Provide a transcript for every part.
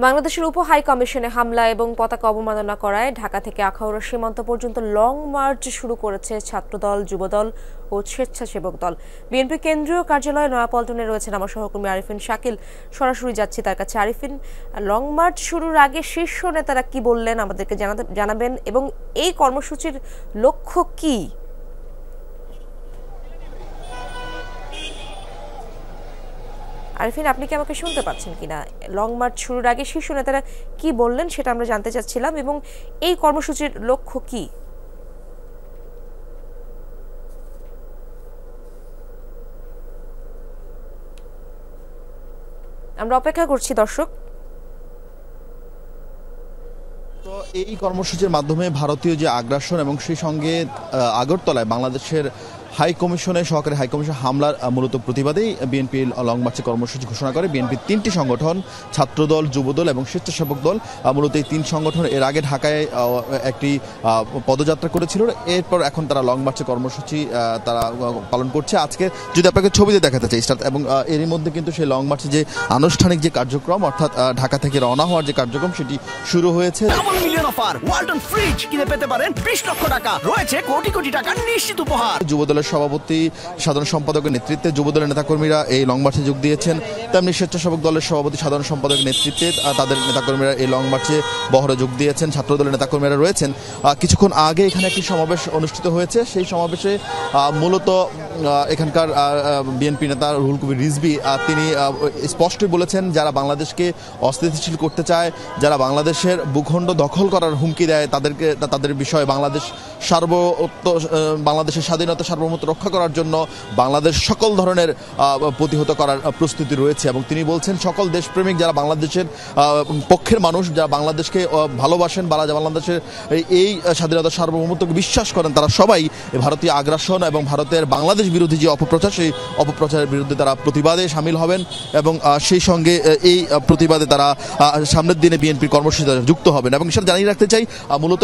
বাংলাদেশের উপ হাই কমিশনে হামলা এবং পতাকা অবমাননা করায় ঢাকা থেকে আখাউড়া সীমান্ত পর্যন্ত লং মার্চ শুরু করেছে ছাত্রদল, যুবদল ও স্বেচ্ছাসেবক দল। বিএনপি কেন্দ্রীয় কার্যালয়ে নয়াপল্টনে রয়েছেন আমার সহকর্মী আরিফিন শাকিল। সরাসরি যাচ্ছি তার কাছে। আরিফিন, লং মার্চ শুরুর আগে শীর্ষ নেতারা কি বললেন আমাদেরকে জানাবেন, এবং এই কর্মসূচির লক্ষ্য কি? আরিফিন, আপনি কি আমাকে শুনতে পাচ্ছেন কিনা? লং মার্চ শুরুর আগে শীর্ষ নেতারা কি বললেন সেটা আমরা জানতে চাচ্ছিলাম, এবং এই কর্মসূচির লক্ষ্য কি? আমরা অপেক্ষা করছি দর্শক। তো এই কর্মসূচির মাধ্যমে ভারতীয় যে আগ্রাসন এবং সেই সঙ্গে আগরতলায় বাংলাদেশের হাই কমিশনে সহকারী হাই কমিশন হামলার মূলত প্রতিবাদেই বিএনপি লং মার্চের কর্মসূচি ঘোষণা করে। বিএনপির তিনটি সংগঠন, ছাত্রদল, যুবদল এবং স্বেচ্ছাসেবক দল, মূলত এই তিন সংগঠন এর আগে ঢাকায় একটি পদযাত্রা করেছিল। এরপর এখন তারা লং মার্চের কর্মসূচি তারা পালন করছে। আজকে যদি আপনাকে ছবিতে দেখাতে চাই এবং এরই মধ্যে কিন্তু সেই লং মার্চের যে আনুষ্ঠানিক যে কার্যক্রম, অর্থাৎ ঢাকা থেকে রওনা হওয়ার যে কার্যক্রম, সেটি শুরু হয়েছে। যুবদলের সভাপতি, সাধারণ সম্পাদকের নেতৃত্বে যুবদলের নেতাকর্মীরা এই লং মার্চে যোগ দিয়েছেন। তেমনি স্বেচ্ছাসেবক দলের সভাপতি, সাধারণ সম্পাদকের নেতৃত্বে তাদের নেতাকর্মীরা এই লং মার্চে বহরে যোগ দিয়েছেন। ছাত্রদলের নেতাকর্মীরা রয়েছেন। কিছুক্ষণ আগে এখানে একটি সমাবেশ অনুষ্ঠিত হয়েছে। সেই সমাবেশে মূলত এখানকার বিএনপি নেতা রুহুল কবির রিজভী তিনি স্পষ্টই বলেছেন, যারা বাংলাদেশকে অস্থিতিশীল করতে চায়, যারা বাংলাদেশের ভূখণ্ড দখল করার হুমকি দেয়, তাদের বিষয়ে বাংলাদেশের স্বাধীনতা সার্বভৌমত্ব রক্ষা করার জন্য বাংলাদেশ সকল ধরনের প্রতিহত করার প্রস্তুতি রয়েছে। এবং তিনি বলছেন, সকল দেশপ্রেমিক যারা বাংলাদেশের পক্ষের মানুষ, যারা বাংলাদেশকে ভালোবাসেন, বাংলাদেশের এই স্বাধীনতা সার্বভৌমত্বকে বিশ্বাস করেন, তারা সবাই ভারতীয় আগ্রাসন এবং ভারতের বাংলাদেশ বিরোধী যে অপপ্রচার, সেই অপপ্রচারের বিরুদ্ধে তারা প্রতিবাদে সামিল হবেন। এবং সেই সঙ্গে এই প্রতিবাদে তারা সামনের দিনে বিএনপির কর্মসূচিতে যুক্ত হবেন। এবং সেটা জানিয়ে রাখতে চাই, মূলত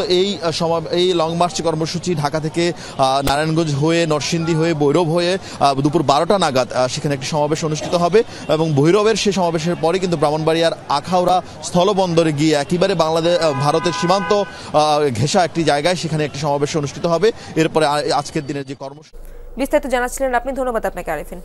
এই লং মার্চ কর্মসূচি ঢাকা থেকে নারায়ণগঞ্জ হয়ে, নরসিংদী হয়ে, ভৈরব হয়ে দুপুর 12টা নাগাদ সেখানে একটি সমাবেশ অনুষ্ঠিত হবে। এবং ভৈরবের সেই সমাবেশের পরে কিন্তু ব্রাহ্মণবাড়িয়ার আখাউড়া স্থলবন্দরে গিয়ে একেবারে ভারতের সীমান্ত ঘেঁষা একটি জায়গায় সেখানে একটি সমাবেশ অনুষ্ঠিত হবে। এরপরে আজকের দিনের যে কর্মসূচি বিস্তারিত জানাচ্ছিলেন আপনি। ধন্যবাদ আপনাকে আরিফিন।